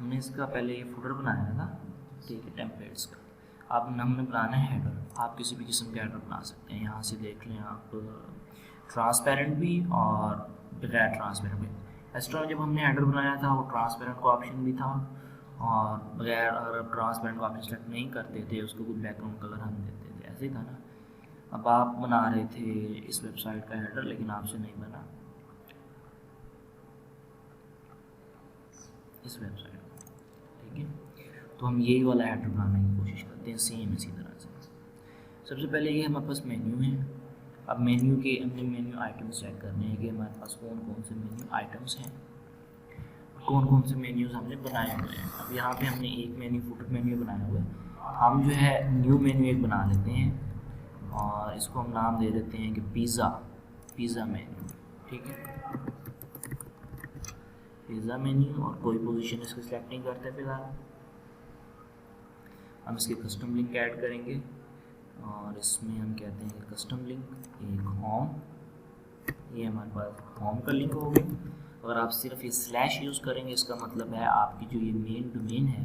हमने इसका पहले ये फुटर बनाया था, ठीक है, टेम्पलेट्स का। अब हमने बनाना है हेडर। आप किसी भी किस्म के हेडर बना सकते हैं। यहाँ से देख लें आप, ट्रांसपेरेंट भी और बगैर ट्रांसपेरेंट भी। एक्स्ट्रा जब हमने हेडर बनाया था वो ट्रांसपेरेंट का ऑप्शन भी था, और बगैर अगर ट्रांसपेरेंट का ऑप्शन सेलेक्ट नहीं करते थे उसको कुछ बैकग्राउंड कलर हम देते थे, ऐसे ही था ना। अब आप बना रहे थे इस वेबसाइट का हेडर, लेकिन आपसे नहीं बना इस वेबसाइट का, ठीक है। तो हम यही वाला हेडर बनाने की कोशिश करते हैं सेम इसी तरह से। सबसे पहले ये हमारे पास मेन्यू है। अब मेन्यू के हमने मेन्यू आइटम्स चेक करने हैं कि हमारे पास कौन कौन से मेन्यू आइटम्स हैं, कौन कौन से मेन्यूज़ हमने बनाए हुए हैं। अब यहाँ पे हमने एक मेन्यू फुटर मेन्यू बनाया हुआ है। हम जो है न्यू मेन्यू एक बना लेते हैं और इसको हम नाम दे देते हैं कि पिज़्ज़ा मेन्यू, ठीक है, पिज़्ज़ा मेन्यू। और कोई पोजीशन इसको सेलेक्ट नहीं करते फिलहाल। हम इसके कस्टम लिंक ऐड करेंगे और इसमें हम कहते हैं कस्टम लिंक एक होम, ये हमारे पास होम का लिंक हो गया। अगर आप सिर्फ ये स्लैश यूज़ करेंगे इसका मतलब है आपकी जो ये मेन डोमेन है,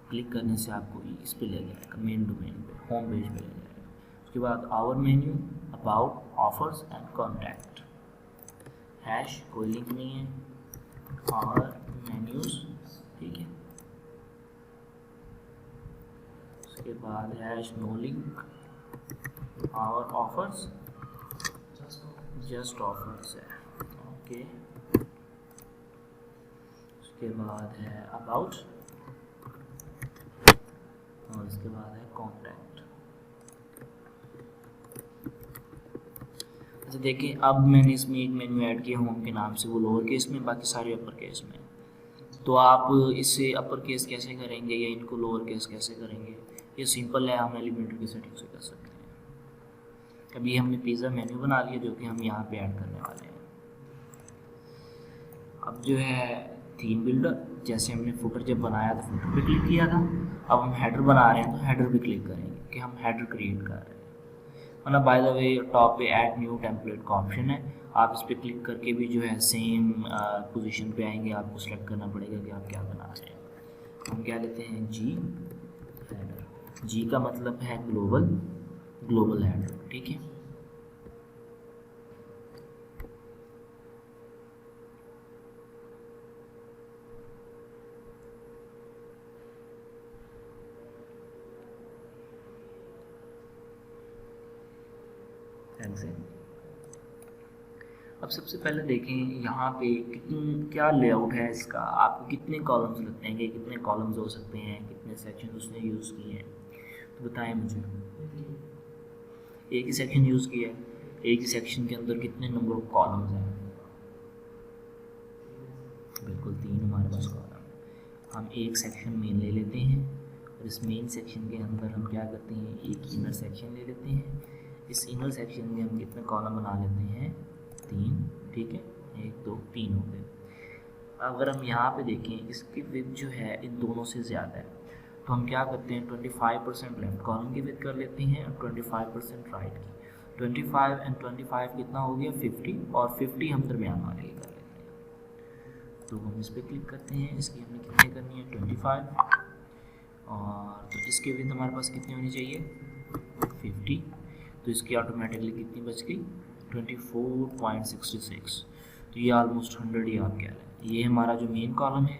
क्लिक करने से आपको इस पे ले जाएगा, मेन डोमेन पे, होम पेज पे ले जाएगा। उसके बाद our menu, about, offers and contact, hash कोई लिंक नहीं है, और मेन्यूज़, ठीक है। उसके बाद हैश नो लिंक, और ऑफर्स जस्ट ऑफर्स है, ओके। उसके बाद है अबाउट और इसके बाद है कॉन्टैक्ट। अच्छा देखिए, अब मैंने इसमें एक मेन्यू ऐड किया होम के नाम से, वो लोअर केस में, बाकी सारे अपर केस में। तो आप इससे अपर केस कैसे करेंगे या इनको लोअर केस कैसे करेंगे, ये सिंपल है, हम एलिमेंटर की सेटिंग से कर सकते हैं। अभी हमने पिज़्ज़ा मेन्यू बना लिया जो कि हम यहाँ पे ऐड करने वाले हैं। अब जो है थीम बिल्डर, जैसे हमने फुटर जब बनाया था फुटर पे क्लिक किया था, अब हम हेडर बना रहे हैं तो हेडर पे क्लिक करेंगे कि हम हेडर क्रिएट कर रहे हैं। मतलब बाय द वे टॉप पे ऐड न्यू टेम्पलेट का ऑप्शन है, आप इस पर क्लिक करके भी जो है सेम पोजीशन पे आएंगे, आपको सेलेक्ट करना पड़ेगा कि आप क्या बना रहे हैं। हम क्या लेते हैं, जी हेडर। जी का मतलब है ग्लोबल हेडर, ठीक है। अब सबसे पहले देखें यहाँ पे क्या लेआउट है इसका, आपको कितने कॉलम्स लगते हैं, कितने कॉलम्स हो सकते हैं, कितने सेक्शन उसने यूज़ किए हैं, तो बताएं मुझे। एक ही सेक्शन यूज़ किया है, एक ही सेक्शन के अंदर कितने नंबर ऑफ कॉलम्स हैं, बिल्कुल 3 हमारे पास कॉलम है। हम एक सेक्शन मेन ले लेते हैं और इस मेन सेक्शन के अंदर हम क्या करते हैं, एक इनर सेक्शन ले लेते हैं। इस इनर सेक्शन में हम कितने कॉलम बना लेते हैं, 3, ठीक है, 1 2 3 हो गए। अगर हम यहाँ पे देखें इसकी विड्थ जो है इन दोनों से ज़्यादा है, तो हम क्या करते हैं 25% लेफ्ट कॉलम की विड्थ कर लेते हैं और 25% राइट की। 25 एंड 25 कितना हो गया, 50, और 50 हम दरमियान वाले की कर लेते हैं। तो हम इस पर क्लिक करते हैं, इसकी हमने कितनी करनी है, 25, और तो इसकी विड्थ हमारे पास कितनी होनी चाहिए, 50। तो इसकी ऑटोमेटिकली कितनी बच गई, 24.66। तो ये ऑलमोस्ट 100 ही आप कह रहे हैं। ये हमारा जो मेन कॉलम है,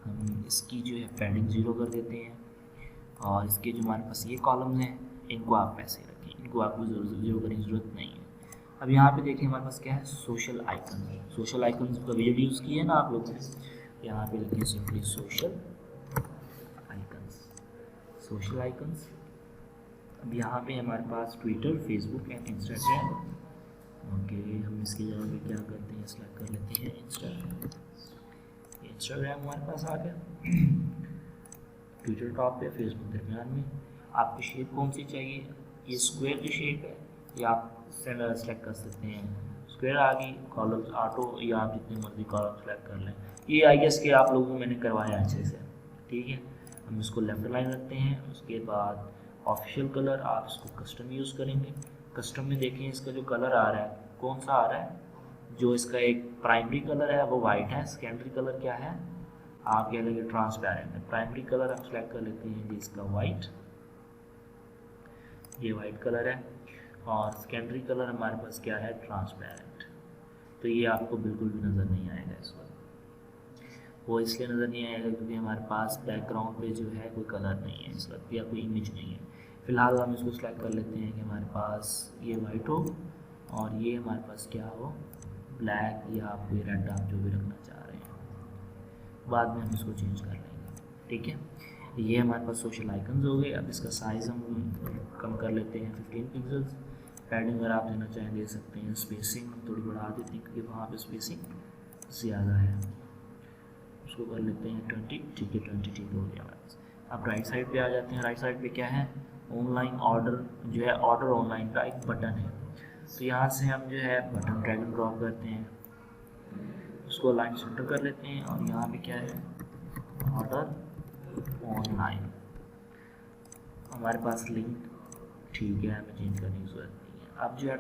हम इसकी जो है पैडिंग 0 कर देते हैं, और इसके जो हमारे पास ये कॉलम्स हैं इनको आप ऐसे रखें, इनको आपको ज़ीरो करने की ज़रूरत नहीं है। अब यहाँ पे देखिए हमारे पास क्या है, सोशल आइकन। सोशल आइकन का विजुअल यूज़ किया है ना आप लोगों ने, यहाँ पे लिखिए सिंपली सोशल आइकन्स। अब यहाँ पे हमारे पास Twitter, Facebook and Instagram, okay. हम इसकी जगह पे क्या करते हैं, सेलेक्ट कर लेते हैं इंस्टाग्राम हमारे पास आ गया। ट्विटर टॉप पे, फेसबुक दरमियान में। आपको शेप कौन सी चाहिए, ये स्क्वायर की शेप है, या आप सेलेक्ट कर सकते हैं स्क्वायर आ गई, कॉलम्स ऑटो, या आप जितनी मर्जी कॉलम सेलेक्ट कर लें। ये आई गेस कि आप लोगों को मैंने करवाया अच्छे से, ठीक है। हम इसको लेफ्ट लाइन रखते हैं। उसके बाद ऑफिशियल कलर, आप इसको कस्टम यूज़ करेंगे। कस्टम में देखें इसका जो कलर आ रहा है कौन सा आ रहा है, जो इसका एक प्राइमरी कलर है वो वाइट है, सेकेंडरी कलर क्या है आप कह लेंगे ट्रांसपेरेंट है। प्राइमरी कलर हम सेलेक्ट कर लेते हैं जिसका वाइट, ये वाइट कलर है, और सेकेंडरी कलर हमारे पास क्या है, ट्रांसपेरेंट। तो ये आपको बिल्कुल भी नज़र नहीं आएगा इस वक्त। वो इसलिए नज़र नहीं आएगा क्योंकि हमारे पास बैकग्राउंड पे जो है कोई कलर नहीं है इस वक्त, या कोई इमेज नहीं है। फ़िलहाल हम इसको सेलेक्ट कर लेते हैं कि हमारे पास ये वाइट हो और ये हमारे पास क्या हो, ब्लैक या कोई रेड, आप जो भी रखना चाह रहे हैं। बाद में हम इसको चेंज कर लेंगे, ठीक है। ये हमारे पास सोशल आइकन्स हो गए। अब इसका साइज़ हम कम कर लेते हैं 15 पिक्सल्स। पैडिंग अगर आप देना चाहें दे सकते हैं। स्पेसिंग हम थोड़ी बढ़ा देते हैं क्योंकि वहाँ पे स्पेसिंग ज़्यादा है, उसको कर लेते हैं 20, ठीक है 20 ठीक हो गया हमारे पास। अब राइट साइड पे आ जाते हैं। राइट साइड पे क्या है, ऑनलाइन ऑर्डर जो है, ऑर्डर ऑनलाइन का एक बटन है। तो यहाँ से हम जो है बटन ड्रैग एंड ड्रॉप करते हैं, उसको लाइन सेंटर कर लेते हैं, और यहाँ पे क्या है, ऑर्डर ऑनलाइन। हमारे पास लिंक ठीक है, हमें चेंज करने की ज़रूरत नहीं है। अब जो है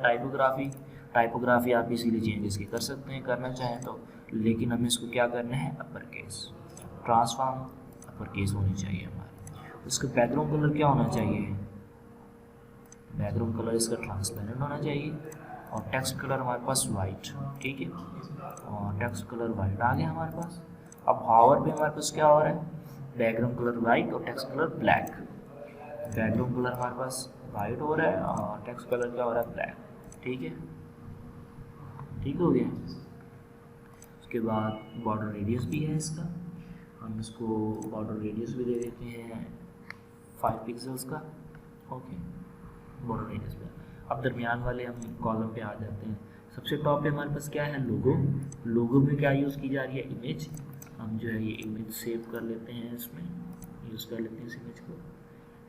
टाइपोग्राफी आप इसीलिए चेंजेस की कर सकते हैं करना चाहें तो, लेकिन हमें इसको क्या करना है, upper case, transform upper case होनी चाहिए हमारे। उसका बैकग्राउंड कलर क्या होना चाहिए, बैकग्राउंड कलर इसका ट्रांसपेरेंट होना चाहिए, और टेक्स्ट कलर हमारे पास वाइट, ठीक है, और टेक्स्ट कलर वाइट आ गया हमारे पास। अब हावर पे हमारे पास क्या हो रहा है, बैकग्राउंड कलर वाइट और text colour black. Background colour हमारे पास वाइट हो रहा है और टेक्स्ट कलर क्या हो रहा है, ब्लैक, ठीक है, ठीक हो गया। उसके बाद बॉर्डर रेडियस भी है इसका, हम इसको बॉर्डर रेडियस भी दे देते हैं 5 पिक्सल्स का, ओके, बॉर्डर रेडियस पे। अब दरमियान वाले हम कॉलम पे आ जाते हैं। सबसे टॉप पे हमारे पास क्या है, लोगो में क्या यूज़ की जा रही है, इमेज। हम जो है ये इमेज सेव कर लेते हैं, इसमें यूज़ कर लेते हैं इस इमेज को।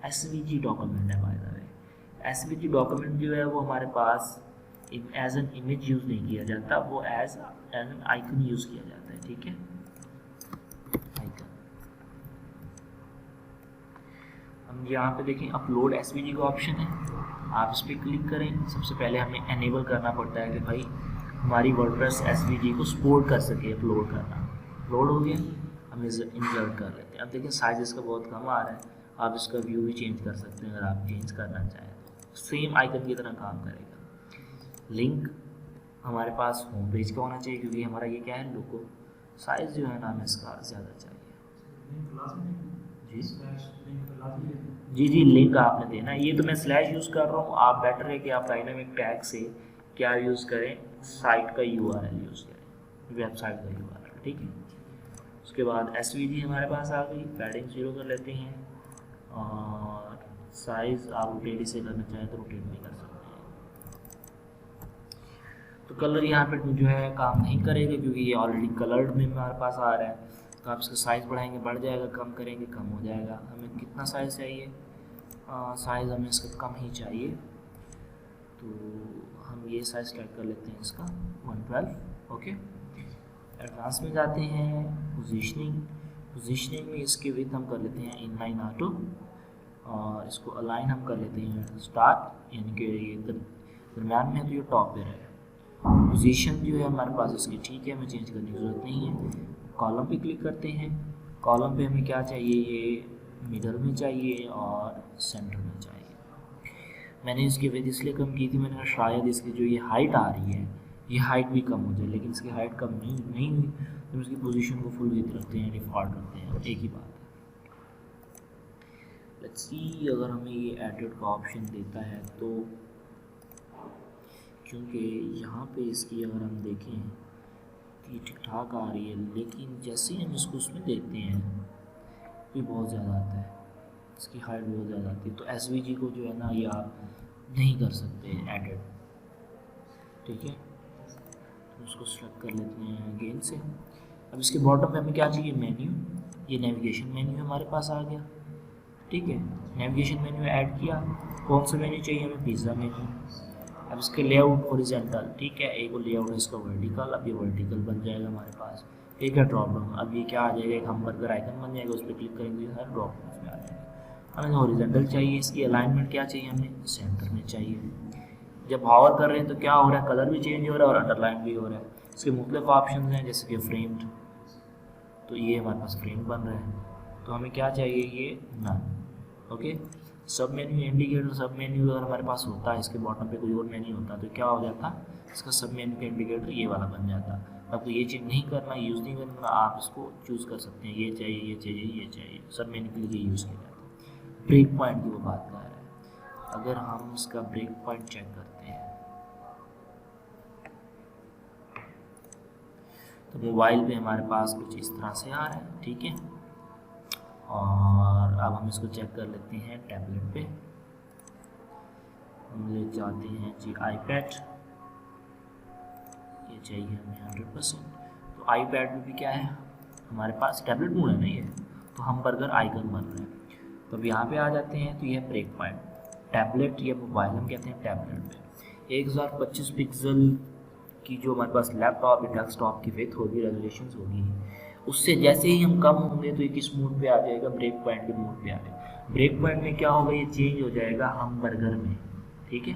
SVG डॉक्यूमेंट है by the way. SVG document जो है वो हमारे पास एज एन इमेज यूज़ नहीं किया जाता, वो एज एन आइकन यूज़ किया जाता है, ठीक है, आइकन। हम यहाँ पे देखें अपलोड SVG का ऑप्शन है, आप इस पर क्लिक करें। सबसे पहले हमें एनेबल करना पड़ता है कि भाई हमारी वर्डप्रेस SVG को सपोर्ट कर सके अपलोड करना। अपलोड हो गया, हम इसे इंसर्ट कर लेते हैं। अब देखिए साइज इसका बहुत कम आ रहा है, आप इसका व्यू भी चेंज कर सकते हैं अगर आप चेंज करना चाहें तो, सेम आइकन की तरह काम करेगा। लिंक हमारे पास होम पेज का होना चाहिए क्योंकि हमारा ये क्या है, लोगो। साइज़ जो है ना हमें इसका ज़्यादा चाहिए। जी, लिंक आपने देना है। ये तो मैं स्लैश यूज़ कर रहा हूँ, आप बेटर है कि आप डायनामिक टैग से क्या यूज़ करें, साइट का URL यूज़ करें, वेबसाइट का URL, ठीक है। उसके बाद SVG हमारे पास आ गई। पैडिंग 0 कर लेते हैं, और साइज़ आप रोटेट से करना चाहें तो रोटेट भी कर सकते हैं। तो कलर यहाँ पे जो है काम नहीं करेगा क्योंकि ये ऑलरेडी कलर्ड में हमारे पास आ रहा है। तो आप इसका साइज़ बढ़ाएंगे बढ़ जाएगा, कम करेंगे कम हो जाएगा। हमें कितना साइज़ चाहिए, साइज़ हमें इसका कम ही चाहिए, तो हम ये साइज़ सेलेक्ट कर लेते हैं इसका 112, ओके। एडवांस में जाते हैं, पोजीशनिंग में इसकी विड्थ हम कर लेते हैं इनलाइन ऑटो, और इसको अलाइन हम कर लेते हैं स्टार्ट, यानी कि ये दरम्यान में है तो ये टॉप पे रहे। पोजीशन जो है हमारे पास इसकी ठीक है, हमें चेंज करने की ज़रूरत नहीं है। कॉलम पे क्लिक करते हैं। कॉलम पे हमें क्या चाहिए, ये मिडल में चाहिए और सेंटर में चाहिए। मैंने इसकी विड्थ इसलिए कम की थी, मैंने कहा शायद इसकी जो ये हाइट आ रही है ये हाइट भी कम हो जाए, लेकिन इसकी हाइट कम नहीं हुई, तो इसकी पोजीशन को फुल विड्थ रखते हैं, डिफ़ॉल्ट रखते हैं, एक ही बात है। लेट्स सी अगर हमें ये एडिट का ऑप्शन देता है तो, क्योंकि यहाँ पे इसकी अगर हम देखें तो ये ठीक ठाक आ रही है, लेकिन जैसे ही हम इसको उसमें देते हैं ये बहुत ज़्यादा आता है, इसकी हाइट बहुत ज़्यादा आती है। तो SVG को जो है ना ये आप नहीं कर सकते एडिट, ठीक है। तो उसको सेलेक्ट कर लेते हैं अगेन से। अब इसके बॉटम में हमें क्या चाहिए, मेन्यू, ये नेविगेशन मेन्यू हमारे पास आ गया, ठीक है। नेविगेशन मेन्यू ऐड किया, कौन सा मेन्यू चाहिए हमें, पिज़्ज़ा मेन्यू। अब इसके लेआउट हॉरिजॉन्टल, ठीक है, एक लेआउट है इसका वर्टिकल, अब ये वर्टिकल बन जाएगा हमारे पास, एक है ड्रॉप डाउन, अब ये क्या आ जाएगा, एक हमबर्गर आइकन बन जाएगा, उस पर क्लिक करेंगे हर ड्रॉप डाउन में आ जाएगा। हमें हॉरिजॉन्टल चाहिए, इसकी अलाइनमेंट क्या चाहिए, हमें सेंटर में चाहिए। जब हावर कर रहे हैं तो क्या हो रहा है, कलर भी चेंज हो रहा है और अंडरलाइन भी हो रहा है। इसके मुख्तलिफ ऑप्शन हैं जैसे कि फ्रेम्ड, तो ये हमारे पास फ्रेम बन रहा है। तो हमें क्या चाहिए, ये नन। ओके, सब मेन्यू इंडिकेटर, सब मेन्यू अगर हमारे पास होता है, इसके बॉटम पे कोई और मेन्यू होता तो क्या हो जाता, इसका सब मेन्यू का इंडिकेटर ये वाला बन जाता। आपको ये चीज़ नहीं करना, यूज़ नहीं करना, आप इसको चूज़ कर सकते हैं, ये चाहिए, ये चाहिए, ये चाहिए, सब मेन्यू के लिए यूज़ किया जाता है। ब्रेक पॉइंट की वो बात कर रहा है। अगर हम इसका ब्रेक पॉइंट चेक करते हैं तो मोबाइल पे हमारे पास कुछ इस तरह से आ रहा है, ठीक है। और अब हम इसको चेक कर लेते हैं टैबलेट पे। हम ले जाते हैं जी आईपैड, ये चाहिए हमें 100%। तो आईपैड में भी क्या है हमारे पास, टैबलेट मोड है ना ये, तो हम बर्गर आइकन बन रहे हैं। तो अब यहाँ पे आ जाते हैं, तो यह ब्रेक पॉइंट टैबलेट या मोबाइल हम कहते हैं टैबलेट पे 1025 पिक्सल की जो हमारे पास लैपटॉप या डेस्कटॉप की विड्थ होगी, रेजोल्यूशन होगी, उससे जैसे ही हम कम होंगे तो ये किस मोड पे आ जाएगा, ब्रेक पॉइंट के मोड पे आ जाएगा। ब्रेक पॉइंट में क्या होगा, ये चेंज हो जाएगा हम बर्गर में, ठीक है।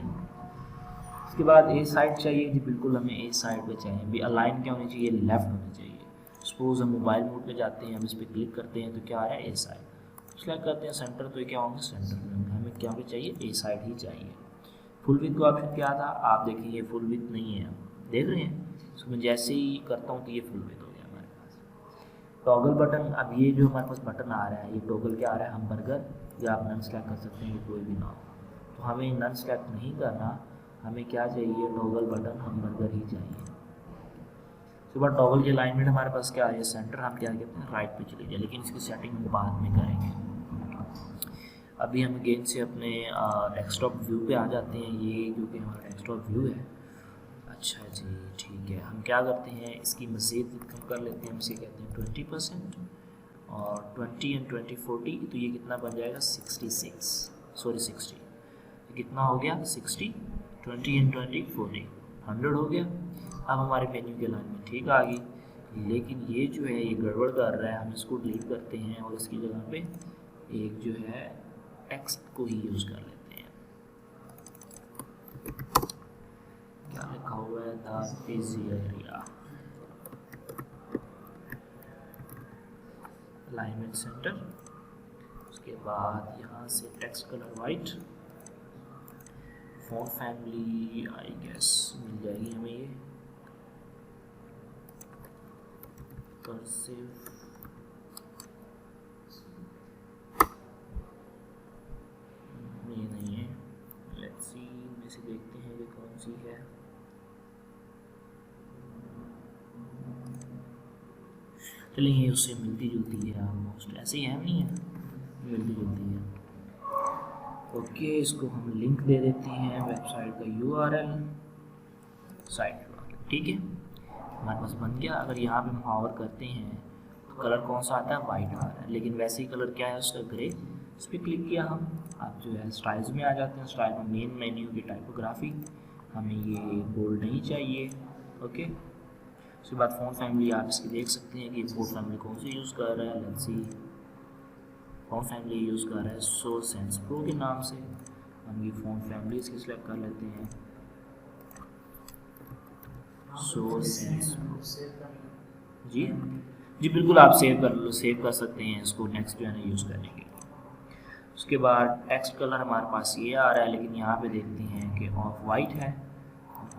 उसके बाद ए साइड चाहिए जी, बिल्कुल हमें ए साइड पे चाहिए भी, अलाइन क्या होनी चाहिए, लेफ्ट होनी चाहिए। सपोज हम मोबाइल मोड पे जाते हैं, हम इस पर क्लिक करते हैं तो क्या आ रहा है, ए साइड। सेलेक्ट करते हैं सेंटर, तो ये क्या होंगे, सेंटर में होंगे। हमें क्या भी चाहिए, ए साइड ही चाहिए। फुल विड्थ का ऑप्शन क्या था, आप देखिए ये फुल विड्थ नहीं है, देख रहे हैं। इसको मैं जैसे ही करता हूँ तो ये फुल विड्थ हो गया हमारे पास। टॉगल बटन, अब ये जो हमारे पास बटन आ रहा है, ये टॉगल क्या आ रहा है, हम बर्गर या आप नन सेलेक्ट कर सकते हैं, कोई भी ना हो। तो हमें नन सेलेक्ट नहीं करना, हमें क्या चाहिए, टॉगल बटन हम बर्गर ही चाहिए। उसके बाद टॉगल की अलाइनमेंट हमारे पास क्या है, सेंटर हम क्या कहते हैं, राइट पे चले जाए, लेकिन इसकी सेटिंग हम बाद में करेंगे। अभी हम अगेन से अपने डेस्कटॉप व्यू पे आ जाते हैं, ये क्योंकि हमारा डेस्कटॉप व्यू है। अच्छा जी, ठीक है। हम क्या करते हैं, इसकी मज़ीद कम कर लेते हैं, हम इसे कहते हैं 20%, और 20 एंड 20 40, तो ये कितना बन जाएगा, 60। कितना हो गया, 60, 20 एंड 20 40, 100 हो गया। अब हमारे मेन्यू के लाइन में ठीक आ गई, लेकिन ये जो है ये गड़बड़ कर रहा है। हम इसको डिलीट करते हैं और इसकी जगह पे एक जो है टेक्स्ट को ही यूज़ कर लेते हैं। क्या लिखा हुआ है, the busy area, alignment centre. उसके बाद यहाँ से text colour white, font family I guess मिल जाएगी हमें ये, कर्सिव, ये नहीं है। लेट्स सी, इनमें से देखते हैं ये कौन सी है। चलिए ये उससे मिलती जुलती है, ऑलमोस्ट ऐसे ही है, नहीं है, मिलती जुलती है। ओके, इसको हम लिंक दे देते हैं, वेबसाइट का URL, साइट, ठीक है। हमारे पास बन गया। अगर यहाँ पे हम हावर करते हैं तो कलर कौन सा आता है, वाइट आ रहा है, लेकिन वैसे ही कलर क्या है उसका, ग्रे। इस पर क्लिक किया हम, आप जो है स्टाइल्स में आ जाते हैं। स्टाइल में मेन मेन्यू की टाइपोग्राफी, हमें ये बोल्ड नहीं चाहिए, ओके। उसके बाद फ़ॉन्ट फैमिली आप इसकी देख सकते हैं कि फ़ॉन्ट फैमिली कौन सी यूज़ कर रहा है। Let's see, font family use कर रहा है सोसेंस प्रो के नाम से। हम ये फ़ॉन्ट फैमिली इसकी सिलेक्ट कर लेते हैं, सोसेंस जी जी बिल्कुल, आप सेव कर लो, सेव कर सकते हैं इसको, नेक्स्ट जो है ना यूज़ करेंगे। उसके बाद टेक्स्ट कलर हमारे पास ये आ रहा है, लेकिन यहाँ पे देखते हैं कि ऑफ वाइट है,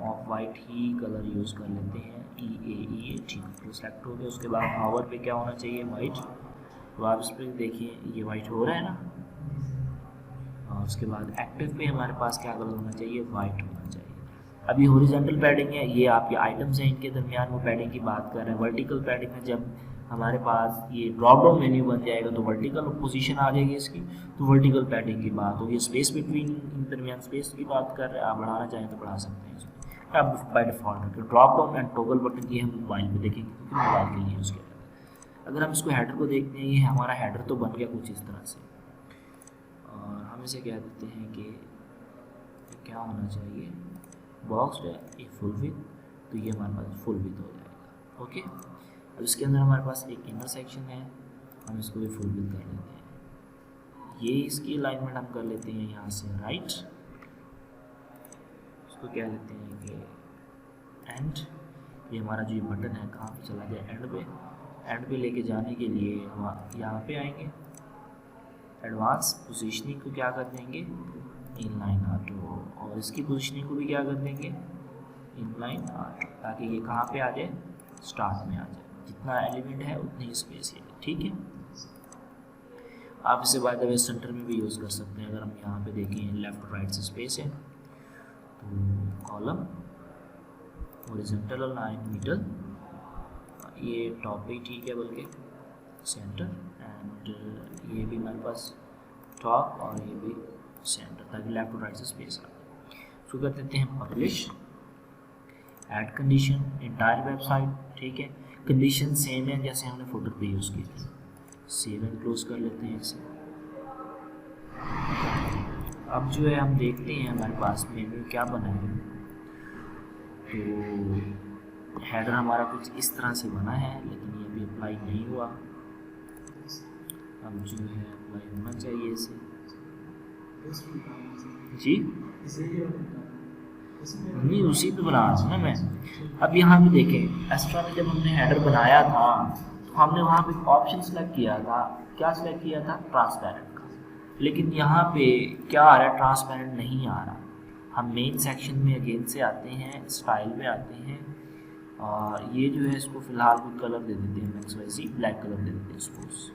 of white he colour use कर लेते हैं, EAE, ठीक है, सेलेक्ट हो गया। उसके बाद हावर पे क्या होना चाहिए, वाइट। तो आप इस पर देखिए ये वाइट हो रहा है ना। और उसके बाद एक्टिव पे हमारे पास क्या कलर होना चाहिए, वाइट होना चाहिए। अभी हॉरिजॉन्टल पैडिंग है, ये आपके आइटम्स हैं, इनके दरमियान वो पैडिंग की बात कर रहे हैं। वर्टिकल पैडिंग में जब हमारे पास ये ड्रॉप डाउन मेन्यू बन जाएगा तो वर्टिकल पोजीशन आ जाएगी इसकी, तो वर्टिकल पैडिंग की बात होगी। स्पेस बिटवीन, इन दरमियान स्पेस की बात कर रहे हैं, आप बढ़ाना चाहें तो बढ़ा सकते हैं इसमें। अब by default drop down and toggle button ये हम मोबाइल पे देखेंगे क्योंकि मोबाइल के लिए यूज़ किया जाता है। अगर हम इसको हेडर को देखते हैं, ये हमारा हेडर तो बन गया कुछ इस तरह से, और हम इसे कह देते हैं कि क्या होना चाहिए, बॉक्स है ये फुल विथ, तो ये हमारे पास फुल विथ हो जाएगा, ओके। अब इसके अंदर हमारे पास एक इनर सेक्शन है, हम इसको भी फुल विथ कर लेते हैं। ये इसकी अलाइनमेंट हम कर लेते हैं यहाँ से राइट, इसको क्या लेते हैं कि एंड, ये हमारा जो बटन है कहाँ पे चला जाए, एंड पे। एंड पे लेके जाने के लिए हम यहाँ पे आएंगे, एडवांस पोजीशनिंग को क्या कर देंगे, इनलाइन ऑटो, और इसकी पोजीशनिंग को भी क्या कर देंगे, इनलाइन ऑटो, ताकि ये कहाँ पे आ जाए, स्टार्ट में आ जाए, जितना एलिमेंट है उतनी स्पेस है। ठीक है, आप इसे बाय द वे सेंटर में भी यूज़ कर सकते हैं। अगर हम यहाँ पे देखें लेफ्ट राइट से स्पेस है, तो कॉलम हॉरिजॉन्टल लाइन मिडल, ये टॉप भी ठीक है, बल्कि सेंटर, एंड ये भी हमारे पास टॉप और ये भी सेंटर, ताकि लेफ्ट और राइट से स्पेस आ जाए। तो कर देते हैं publish, add condition entire website. ठीक है, कंडीशन सेम है जैसे हमने फुटर पे यूज़ की थी। सेव एंड क्लोज कर लेते हैं इसे। अब जो है हम देखते हैं हमारे पास मेन्यू क्या बना है। तो हेडर हमारा कुछ इस तरह से बना है, लेकिन ये भी अप्लाई नहीं हुआ। अब जो है अप्लाई होना चाहिए इसे जी, नहीं उसी पे बना रहा हूँ ना मैं। अब यहाँ भी देखें, एक्स्ट्रा में जब हमने हेडर बनाया था तो हमने वहाँ पे ऑप्शन सेलेक्ट किया था, क्या सेलेक्ट किया था, ट्रांसपेरेंट का। लेकिन यहाँ पे क्या आ रहा है, ट्रांसपेरेंट नहीं आ रहा। हम मेन सेक्शन में अगेन से आते हैं, स्टाइल में आते हैं, और ये जो है इसको फिलहाल कोई कलर दे देते हैं, XYZ ब्लैक कलर दे देते हैं सपोज।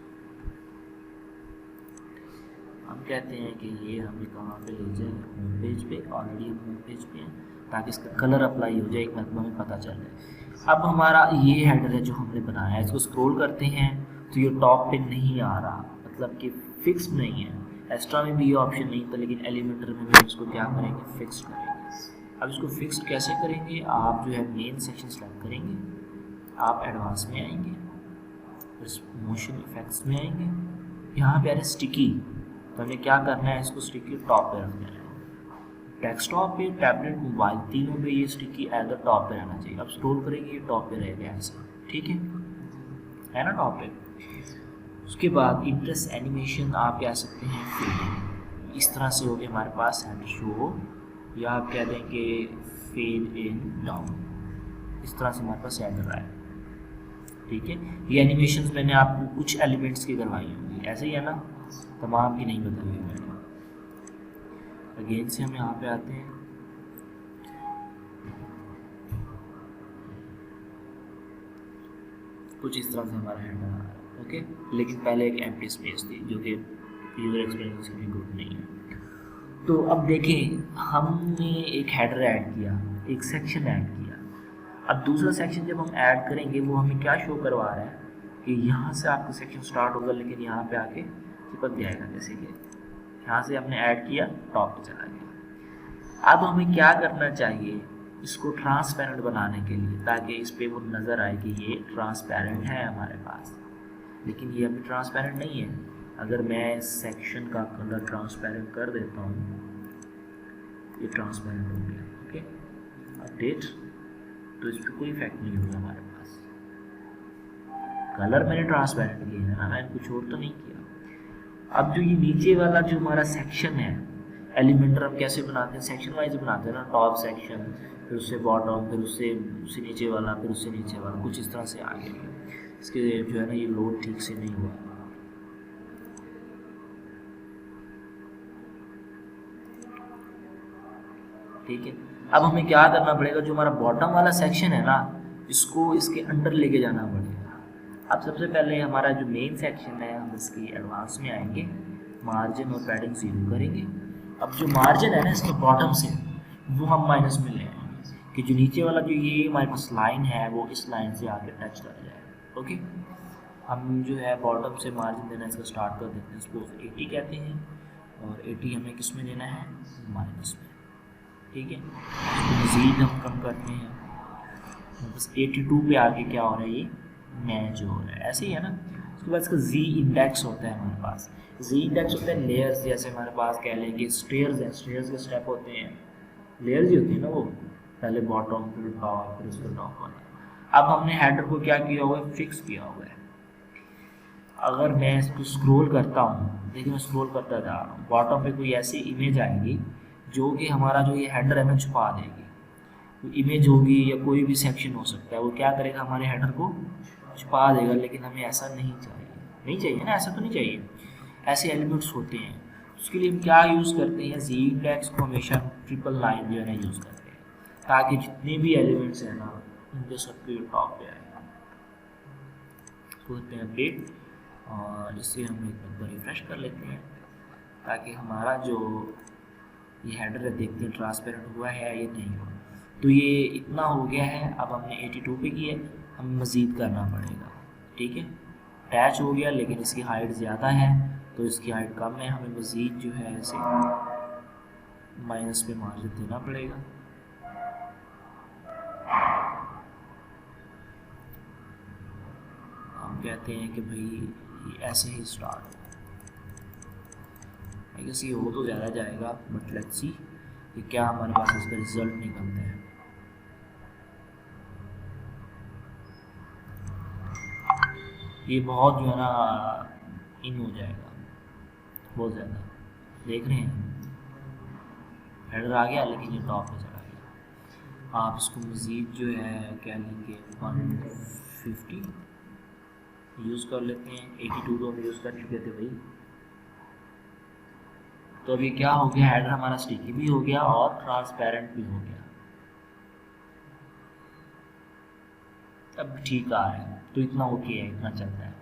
हम कहते हैं कि ये हमें कहाँ पे ले जाए, होम पेज पे। ऑलरेडी हम होम पेज पे हैं, ताकि इसका कलर अप्लाई हो जाए, एक मतलब हमें पता चल जाए। अब हमारा ये हेडर है जो हमने बनाया है, इसको स्क्रॉल करते हैं तो ये टॉप पे नहीं आ रहा, मतलब कि फिक्स नहीं है। एक्स्ट्रा में भी ये ऑप्शन नहीं था, लेकिन एलिमेंटर में भी इसको क्या करेंगे, फिक्स करेंगे। अब इसको फिक्स कैसे करेंगे, आप जो है मेन सेक्शन सेलेक्ट करेंगे, आप एडवांस में आएंगे, इस मोशन इफेक्ट्स में आएंगे, यहाँ पे आ रहा है स्टिकी। तो हमें क्या करना है, इसको स्टिकी टॉप पे रखना है। डेस्कटॉप पे, टैबलेट, मोबाइल, तीनों पे ये स्टिकी एज टॉप पे रहना चाहिए। अब स्क्रॉल करेंगे ये टॉप पे रहेगा ऐसे, ठीक है ना, टॉप पे। उसके बाद इंप्रेस एनिमेशन आप कह सकते हैं फेड, इस तरह से हो गया हमारे पास हैंड शो, या आप कह देंगे फेड इन डाउन, इस तरह से हमारे पास हैंड रहा है। ठीक है, ये एनिमेशंस मैंने आपको कुछ एलिमेंट्स की करवाई होंगी, ऐसे ही है ना, तमाम की नहीं बताई हुई मैंने। अगेन से हम यहाँ पे आते हैं, कुछ इस तरह से हमारा हैंड आ रहा है। ओके, लेकिन पहले एक एम्प्टी स्पेस थी जो कि यूजर एक्सपीरियंस के लिए गुड नहीं है। तो अब देखें, हमने एक हेडर ऐड किया, एक सेक्शन ऐड किया। अब दूसरा सेक्शन जब हम ऐड करेंगे वो हमें क्या शो करवा रहा है कि यहाँ से आपका सेक्शन स्टार्ट होगा, लेकिन यहाँ पे आके चिपक जाएगा। जैसे कि यहाँ से हमने ऐड किया, टॉप पे चला गया। अब हमें क्या करना चाहिए, इसको ट्रांसपेरेंट बनाने के लिए, ताकि इस पे वो नज़र आए कि ये ट्रांसपेरेंट है हमारे पास। लेकिन ये अभी ट्रांसपेरेंट नहीं है। अगर मैं इस सेक्शन का कलर ट्रांसपेरेंट कर देता हूँ, ये ट्रांसपेरेंट हो गया। ओके, अपडेट, तो इस पर कोई इफेक्ट नहीं होगा हमारे पास। कलर मैंने ट्रांसपेरेंट किया है ना, मैंने कुछ और तो नहीं किया। अब जो ये नीचे वाला जो हमारा सेक्शन है, एलिमेंटर हम कैसे बनाते हैं, सेक्शन वाइज बनाते हैं ना, टॉप सेक्शन, फिर उससे बॉटम, फिर उससे नीचे वाला, फिर उससे नीचे वाला, कुछ इस तरह से आगे। इसके जो है ना, ये लोड ठीक से नहीं हुआ। ठीक है, अब हमें क्या करना पड़ेगा, जो हमारा बॉटम वाला सेक्शन है ना, इसको इसके अंदर लेके जाना पड़ेगा। अब सबसे पहले हमारा जो मेन सेक्शन है, हम इसकी एडवांस में आएंगे, मार्जिन और पैडिंग 0 करेंगे। अब जो मार्जिन है ना इसके बॉटम से, वो हम माइनस में ले आएंगे कि जो नीचे वाला जो ये हमारे पास लाइन है, वो इस लाइन से आके टच कर जाए। ओके, हम जो है बॉटम से मार्जिन देना इसका स्टार्ट कर देते हैं। सपोज 80 कहते हैं, और 80 हमें किस में देना है, माइनस में। ठीक है, मज़ीद हम कम करते हैं, बस 82 पे आके क्या हो रहा है, ये मैच हो रहा है, ऐसे ही है ना। उसके बाद इसका जी इंडेक्स होता है हमारे पास। जी इंडेक्स होता है लेयर्स, जैसे हमारे पास कह लें कि स्टेयर्स हैं, स्टेयर्स के स्टेप होते हैं, लेयर्स ही होती है ना वो, पहले बॉटम, फिर टॉप, फिर उसका टॉप वाला। अब हमने हेडर को क्या किया हुआ है, फिक्स किया हुआ है। अगर मैं इसको स्क्रॉल करता हूँ, देखिए मैं स्क्रॉल करता जा रहा हूँ, बॉटम पे कोई ऐसी इमेज आएगी जो कि हमारा जो ये हेडर है ना छुपा देगी। तो इमेज होगी या कोई भी सेक्शन हो सकता है, वो क्या करेगा, हमारे हेडर को छुपा देगा, लेकिन हमें ऐसा नहीं चाहिए ना, ऐसा तो नहीं चाहिए। ऐसे एलिमेंट्स होते हैं, उसके लिए हम क्या यूज़ करते हैं, जी इंडेक्स को हमेशा ट्रिपल लाइन जो है ना यूज़ करते हैं, ताकि जितने भी एलिमेंट्स हैं ना उनके सबके टॉप पे आए। करते हैं अपडेट, और इससे हम एक बार रिफ्रेश कर लेते हैं ताकि हमारा जो ये हेडर है देखते हैं ट्रांसपेरेंट हुआ है या नहीं हुआ। तो ये इतना हो गया है, अब हमने 82 पे किया, हमें मज़ीद करना पड़ेगा। ठीक है, अटैच हो गया, लेकिन इसकी हाइट ज़्यादा है तो इसकी हाइट कम है, हमें मज़ीद जो है ऐसे माइनस पे मार्जिन देना पड़ेगा। हम कहते हैं कि भाई ऐसे ही स्टार्ट हो, आई गेस ये हो तो ज़्यादा जाएगा, बट लेट्स सी कि क्या हमारे पास इसका रिजल्ट निकलता है। ये बहुत जो है ना इन हो जाएगा, बहुत ज़्यादा, देख रहे हैं हेडर आ गया लेकिन ये टॉप पे चला गया। आप इसको मज़ीद जो है क्या लेंगे 150 यूज़ कर लेते हैं, 82 तो हम यूज़ कर चुके थे भाई। तो अभी क्या हो गया, हेडर हमारा स्टिकी भी हो गया और ट्रांसपेरेंट भी हो गया, अब ठीक आ रहा है, तो इतना ओके है, इतना चलता है।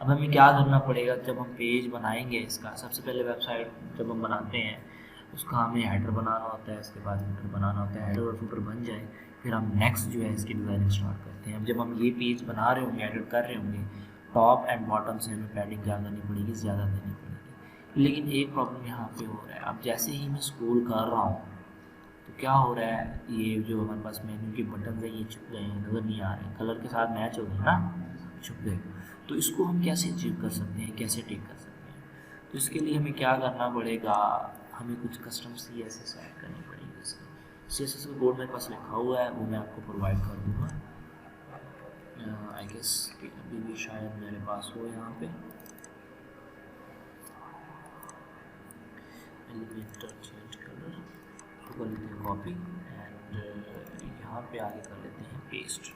अब हमें क्या करना पड़ेगा, जब हम पेज बनाएंगे इसका, सबसे पहले वेबसाइट जब हम बनाते हैं उसका हमें हेडर बनाना होता है, इसके बाद फुटर बनाना होता है। हेडर और फुटर बन जाए फिर हम नेक्स्ट जो है इसकी डिज़ाइनिंग स्टार्ट करते हैं। अब जब हम ये पेज बना रहे होंगे, एडिट कर रहे होंगे, टॉप एंड बॉटम से हमें पैडिंग क्या करनी पड़ेगी, ज़्यादा देनी पड़ेगी। लेकिन एक प्रॉब्लम यहाँ पे हो रहा है, अब जैसे ही मैं स्क्रॉल कर रहा हूँ तो क्या हो रहा है, ये जो हमारे पास मेन्यू के बटन है ये छुप गए हैं, नज़र नहीं आ रहे, कलर के साथ मैच हो गए ना, छुप गए। तो इसको हम कैसे अचीव कर सकते हैं, कैसे टिक कर सकते हैं? तो इसके लिए हमें क्या करना पड़ेगा, हमें कुछ कस्टम CSS ऐड करनी पड़ेगी। इसके CSS का कोड मेरे पास लिखा हुआ है, वो मैं आपको प्रोवाइड कर दूँगा। आई गेस अभी भी शायद मेरे पास हो यहाँ पे एलिमेंटर चेंज कलर कर लेते हैं कॉपी, एंड यहाँ पे आगे कर लेते हैं पेस्ट।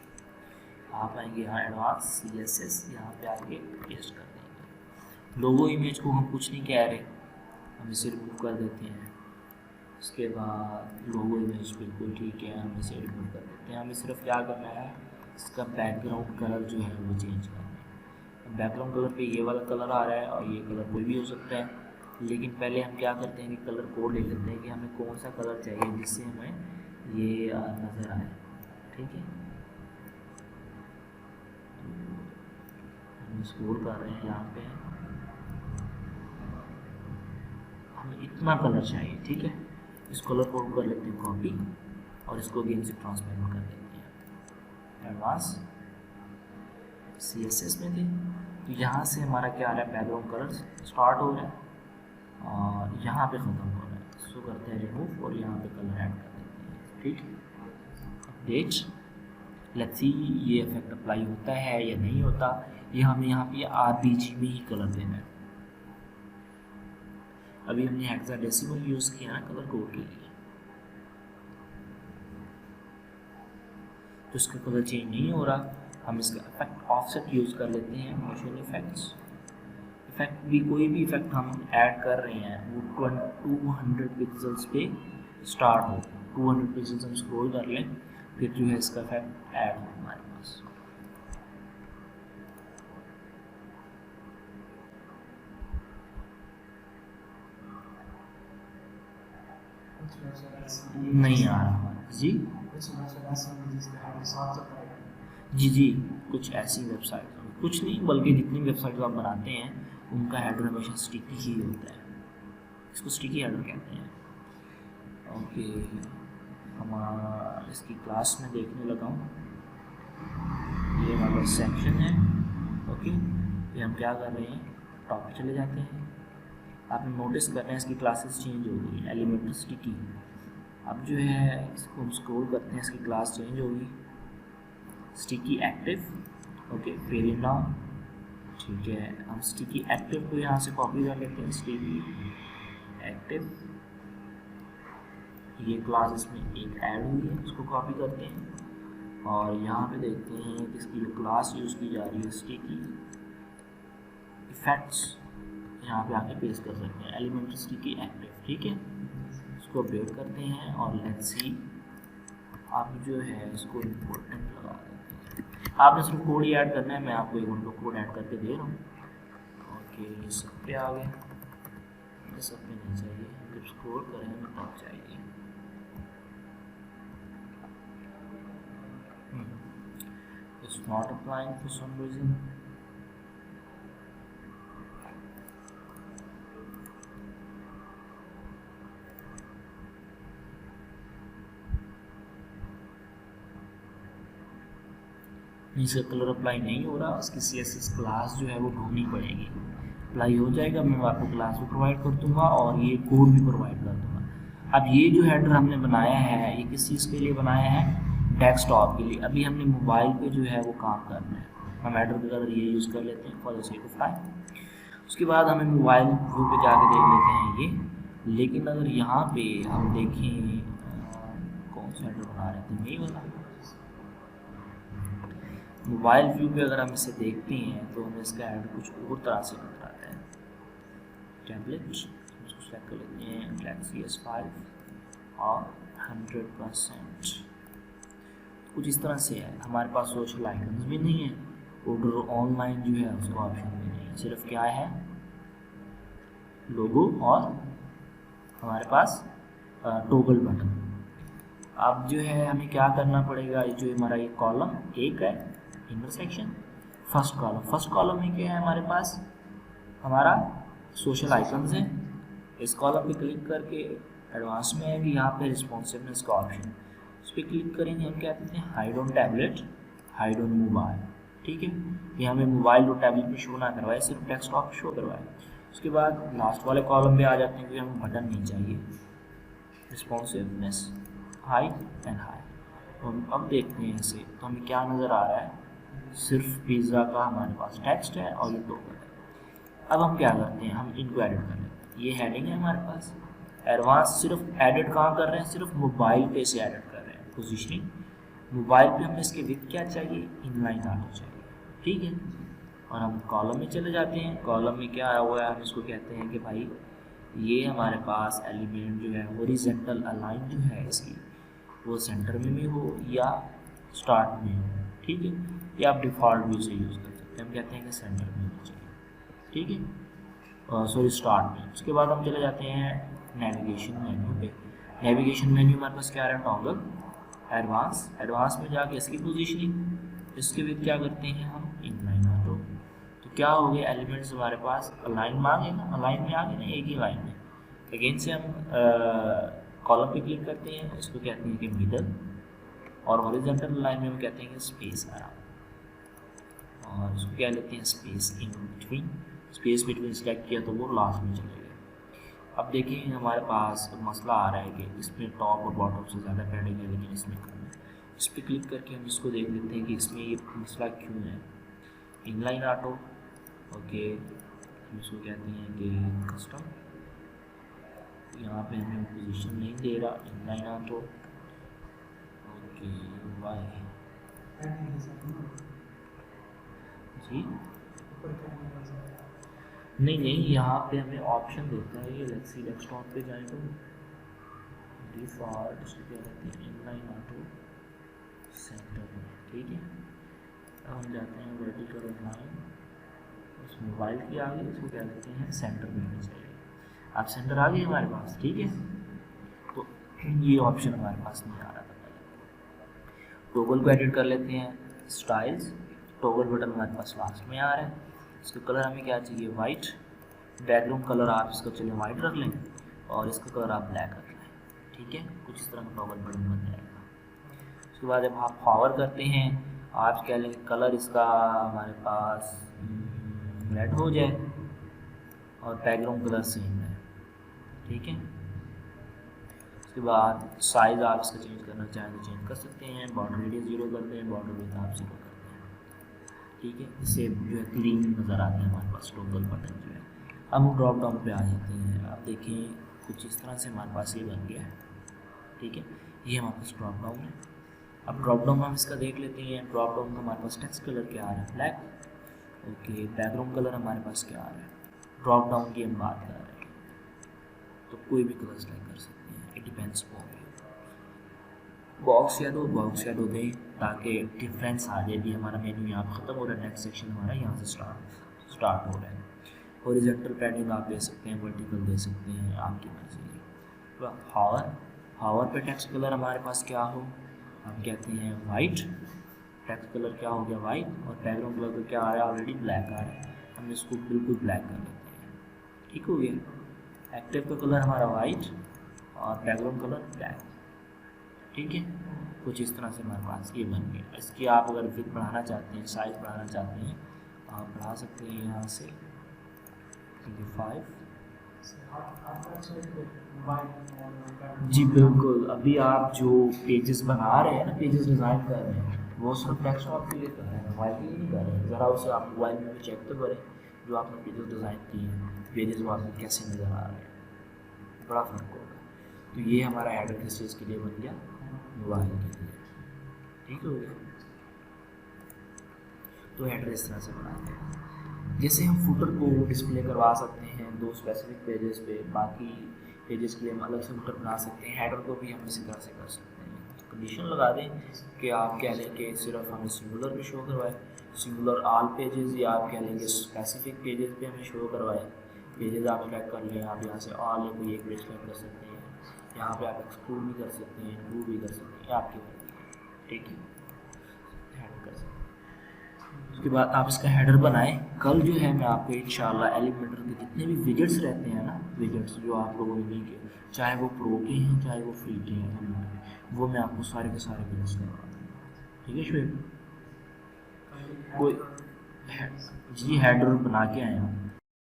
आप आएंगे यहाँ एडवांस CSS, यहाँ पे आगे पेस्ट कर देंगे। लोगो इमेज को हम कुछ नहीं कह रहे, हम इसे रिमूव कर देते हैं। उसके बाद लोगो इमेज बिल्कुल ठीक है, हम इसे रिमूव कर देते हैं। हमें सिर्फ क्या करना है, इसका बैकग्राउंड कलर जो है वो चेंज करना है। बैकग्राउंड कलर पे ये वाला कलर आ रहा है और ये कलर कोई भी हो सकता है, लेकिन पहले हम क्या करते हैं कि कलर कोड ले लेते हैं कि हमें कौन सा कलर चाहिए जिससे हमें ये नज़र आए। ठीक है, हम स्क्रॉल कर रहे हैं, यहाँ पे हमें इतना कलर चाहिए। ठीक है, इस कलर कोड कर लेते हैं कॉपी और इसको अगेन से ट्रांसपेरेंट कर देते हैं। एडवांस CSS में थे तो यहाँ से हमारा क्या आ रहा है, बैकग्राउंड कलर स्टार्ट हो रहा है और यहाँ पे ख़त्म हो रहा है। इसको करते हैं रिमूव और यहाँ पे कलर ऐड कर देते हैं। ठीक, अपडेट, लेट्स सी ये इफेक्ट अप्लाई होता है या नहीं होता। ये हमें यहाँ पे RBG में ही कलर देना है। अभी हमने हेक्साडेसिमल यूज़ किया ना कलर कोड के लिए, तो इसका कलर चेंज नहीं हो रहा। हम इसका इफेक्ट ऑफसेट यूज़ कर लेते हैं, मोशन इफेक्ट्स। इफेक्ट भी कोई भी इफेक्ट हम ऐड कर रहे हैं वो 200 पिक्सल्स पे स्टार्ट हो। 200 पिक्सल्स हम स्क्रॉल कर लें, फिर जो है इसका इफेक्ट ऐड हो हमारे पास। नहीं आ रहा जी जी, कुछ ऐसी वेबसाइट, कुछ नहीं बल्कि जितनी वेबसाइट आप बनाते हैं उनका हेडर हमेशा स्टिकी ही होता है, इसको स्टिकी हेडर कहते हैं। ओके, हमारा इसकी क्लास में देखने लगा हूँ, ये हमारा सेक्शन है। ओके, ये हम क्या कर रहे हैं, टॉप पे चले जाते हैं। आपने नोटिस कर रहे हैं इसकी क्लासेस चेंज हो गई, एलिमेंट स्टिकी। अब जो है इसको हम स्क्रॉल करते हैं, इसकी क्लास चेंज होगी, sticky active. Okay, fail now. ठीक है, हम स्टिकी एक्टिव को यहाँ से कॉपी कर लेते हैं, स्टिकी एक्टिव, ये क्लास इसमें एक ऐड हुई है, उसको कॉपी करते हैं और यहाँ पे देखते हैं कि इसकी जो क्लास यूज़ की जा रही है स्टिकी इफेक्ट्स, यहाँ पे आके पेस्ट कर सकते हैं एलिमेंट स्टिकी एक्टिव। ठीक है, इसको अपडेट करते हैं और लेट्स सी आप जो है इसको इम्पोर्टेंट लगा देते हैं। आपने सिर्फ कोड ही ऐड करना है, मैं आपको एक घंटों कोड ऐड करके दे रहा हूँ। ओके, सब पे आ गया, सब पे नहीं चाहिए, जब स्क्रॉल करें तब चाहिए। It's not applying for some reason. इसका कलर अप्लाई नहीं हो रहा, इसकी CSS क्लास जो है वो ढूंढनी पड़ेगी। अप्लाई हो जाएगा, मैं आपको क्लास भी प्रोवाइड कर दूंगा और ये कोड भी प्रोवाइड कर दूंगा। अब ये जो हेडर हमने बनाया है ये किस चीज़ के लिए बनाया है, डेस्कटॉप के लिए। अभी हमने मोबाइल पे जो है वो काम करना है, हम हेडर का कलर ये यूज़ कर लेते हैं for the sake of time. उसके बाद हमें मोबाइल व्यू पे जाके देख लेते हैं ये। लेकिन अगर यहाँ पे हम देखें कौन सा हेडर बना रहे थे, यही वाला मोबाइल व्यू पे अगर हम इसे देखते हैं तो हमें इसका ऐड कुछ और तरह से नजर आता है। टेम्पलेट इसको सेलेक्ट कर लेते हैं, CS5 और 100%। कुछ इस तरह से है, हमारे पास सोशल आइकन्स भी नहीं है, ऑर्डर ऑनलाइन जो है उसका ऑप्शन भी नहीं है, सिर्फ क्या है लोगो और हमारे पास टॉगल बटन। अब जो है हमें क्या करना पड़ेगा, जो हमारा ये कॉलम एक है इंटरसेक्शन फर्स्ट कॉलम में क्या है हमारे पास, हमारा सोशल आइकन्स है। इस कॉलम पे क्लिक करके एडवांस में है कि यहाँ पे रिस्पॉन्सिवनेस का ऑप्शन, उस पर क्लिक करेंगे, हम क्या कहते हैं hide on tablet, hide on mobile. ठीक है, ये हमें मोबाइल और टैबलेट पे शो ना करवाए, सिर्फ डेस्कटॉप शो करवाए। उसके बाद लास्ट वाले कॉलम पे आ जाते हैं कि हमें बटन नहीं चाहिए, रिस्पॉन्सिवनेस हाइड एंड हाई। अब देखते हैं इसे, तो हमें क्या नज़र आ रहा है, सिर्फ पिज़्ज़ा का हमारे पास टेक्स्ट है और ये टोकन है। अब हम क्या करते हैं, हम इनको एडिट कर लेते हैं। ये हेडिंग है हमारे पास, एडवांस सिर्फ एडिट कहाँ कर रहे हैं, सिर्फ मोबाइल पे से एडिट कर रहे हैं। पोजीशनिंग मोबाइल पे हमें इसके विड्थ क्या चाहिए, इनलाइन ऑटो चाहिए। ठीक है, और हम कॉलम में चले जाते हैं। कॉलम में क्या आया हुआ है, हम इसको कहते हैं कि भाई ये हमारे पास एलिमेंट जो है हॉरिजॉन्टल अलाइन जो है इसकी वो सेंटर में भी हो या स्टार्ट में हो। ठीक है, या आप डिफ़ॉल्ट व्यू से यूज़ कर सकते हैं, हम कहते हैं कि सेंटर में होना चाहिए। ठीक है, सॉरी स्टार्ट में। उसके बाद हम चले जाते हैं नेविगेशन मेन्यू पे। नेविगेशन मेन्यू हमारे पास क्या है, टॉगल एडवांस में जाके इसकी पोजीशनिंग, इसके विद क्या करते हैं हम इनलाइन ऑटो। तो क्या हो गया, एलिमेंट्स हमारे पास अलाइन में आ गए ना, अलाइन में आ गए ना, एक ही लाइन में। अगेन से हम कॉलम पे क्लिक करते हैं, इसको कहते हैं कि मिडल, और हॉरिजॉन्टल लाइन में हम कहते हैं कि स्पेस अराउंड, और इसको क्या लेते हैं space in between. Space between select किया तो वो लास्ट में चले गए। अब देखिए हमारे पास मसला आ रहा है कि इसमें टॉप और बॉटम से ज़्यादा पैडिंग है, लेकिन इसमें कम है। इस पर क्लिक करके हम इसको देख लेते हैं कि इसमें ये मसला क्यों है। इनलाइन ऑटो, ओके, हम इसको कहते हैं कि कस्टम, यहाँ पे हमें पोजीशन नहीं दे रहा, इनलाइन ऑटो, ओके, वाई जी नहीं, यहाँ पे हमें ऑप्शन देता है ये, लेट्स सी डेस्कटॉप पे जाए तो डिफ़ॉल्ट इसको क्या कहते हैं इनलाइन ऑटो सेंटर में। ठीक है, अब हम जाते हैं वर्टिकल लाइन, उस मोबाइल की आगे इसको क्या कहते हैं सेंटर में होना चाहिए। अब सेंटर आ गई हमारे पास। ठीक है, तो ये ऑप्शन हमारे पास नहीं आ रहा था। टॉगल को एडिट कर लेते हैं, स्टाइल्स, टॉगल बटन हमारे पास लास्ट में आ रहा है। इसका कलर हमें क्या चाहिए, वाइट। बैकग्राउंड कलर आप इसका चलिए वाइट रख लें और इसका कलर आप ब्लैक रख लें। ठीक है, कुछ इस तरह का टॉगल बटन बन जाएगा। उसके बाद जब आप पावर करते हैं, आप कह लेंगे कलर इसका हमारे पास रेड हो जाए और बैकग्राउंड कलर सेम है। ठीक है, उसके बाद साइज़ आप इसका चेंज करना चाहें तो चेंज कर सकते हैं। बॉर्डर रेडियस 0 करते हैं, बॉर्डर विड्थ आप 0 करते हैं। ठीक है, इससे जो है क्लीन नज़र आते हैं हमारे पास टॉगल बटन जो है। अब हम ड्रॉप डाउन पे आ जाते हैं। आप देखिए कुछ इस तरह से हमारे पास ये बन गया है। ठीक है, ये हमारे पास ड्रॉप डाउन है। अब ड्रॉप डाउन हम इसका देख लेते हैं। ड्रॉप डाउन का हमारे पास टेक्स्ट कलर क्या आ रहा है, ब्लैक। ओके, बैकग्राउंड कलर हमारे पास क्या आ रहा है, ड्रॉप डाउन की हम बात कर रहे हैं, तो कोई भी कलर सेलेक्ट कर सकते हैं, it depends on box shadow दें ताकि डिफरेंस आ जाए। भी हमारा मेन्यू यहाँ पर ख़त्म हो रहा है, नेक्स्ट सेक्शन हमारा यहाँ से स्टार्ट हो रहा है। हॉरिजॉन्टल पैडिंग आप दे सकते हैं, वर्टिकल दे सकते हैं, आपकी मर्जी है। तो हावर पे टेक्स्ट कलर हमारे पास क्या हो, हम कहते हैं वाइट। टेक्स्ट कलर क्या हो गया, वाइट। और बैकग्राउंड कलर तो क्या आ रहा है, ऑलरेडी ब्लैक आ रहा है, हम इसको बिल्कुल ब्लैक कर लेते हैं। ठीक हो गया। एक्टिव का कलर हमारा वाइट और बैकग्राउंड कलर ब्लैक। ठीक है, कुछ इस तरह से हमारे पास ये बन गया। इसकी आप अगर विड्थ बढ़ाना चाहते हैं, साइज बढ़ाना चाहते हैं, आप बढ़ा सकते हैं यहाँ से 5। जी बिल्कुल, अभी आप जो पेजेस बना रहे हैं ना, पेजेस डिज़ाइन कर रहे हैं, वो सिर्फ डेस्कटॉप के लिए कर रहे हैं, मोबाइल के लिए नहीं कर रहे हैं। ज़रा उसे आप मोबाइल में भी चेक तो करें जो आपने पेजेस डिज़ाइन किए हैं, पेजेस वो आपको कैसे नज़र आ रहे हैं, बड़ा फ़र्क होगा। तो ये हमारा हेडर किस चीज़ के लिए बन गया, मोबाइल के लिए। ठीक हो गया। तो हेडर इस तरह से बनाते हैं। जैसे हम फुटर को डिस्प्ले करवा सकते हैं 2 स्पेसिफिक पेजेस पे, बाकी पेजेस के लिए हम अलग से फुटर बना सकते हैं। हेडर को भी हम इसी तरह से कर सकते हैं। कंडीशन लगा दें कि आप कह लें कि सिर्फ हमें सिंगुलर पे शो करवाए, सिंगुलर ऑल पेजेस, या आप कह लेंगे स्पेसिफिक पेजेस पे हमें शो करवाए। पेजेस आप सेलेक्ट कर लें, आप यहाँ से ऑल या कोई एक पेज सेलेक्ट कर सकते हैं। यहाँ पे आप एक्सक्लूड भी कर सकते हैं, इंक्लूड भी कर सकते हैं, आपकी मर्जी है। ठीक है, हेडर कर सकते हैं। उसके बाद आप इसका हेडर बनाएं। कल जो है मैं आपको इंशाल्लाह एलिमेंटर के जितने भी विजेट्स रहते हैं ना, विजेट्स जो आप लोगों ने नहीं किए, चाहे वो प्रो के हैं चाहे वो फ्री के हैं, वो मैं आपको सारे के सारे विजेट्स करवा दूँगा। ठीक है शुएब, कोई जी हेडर बना के आए हैं।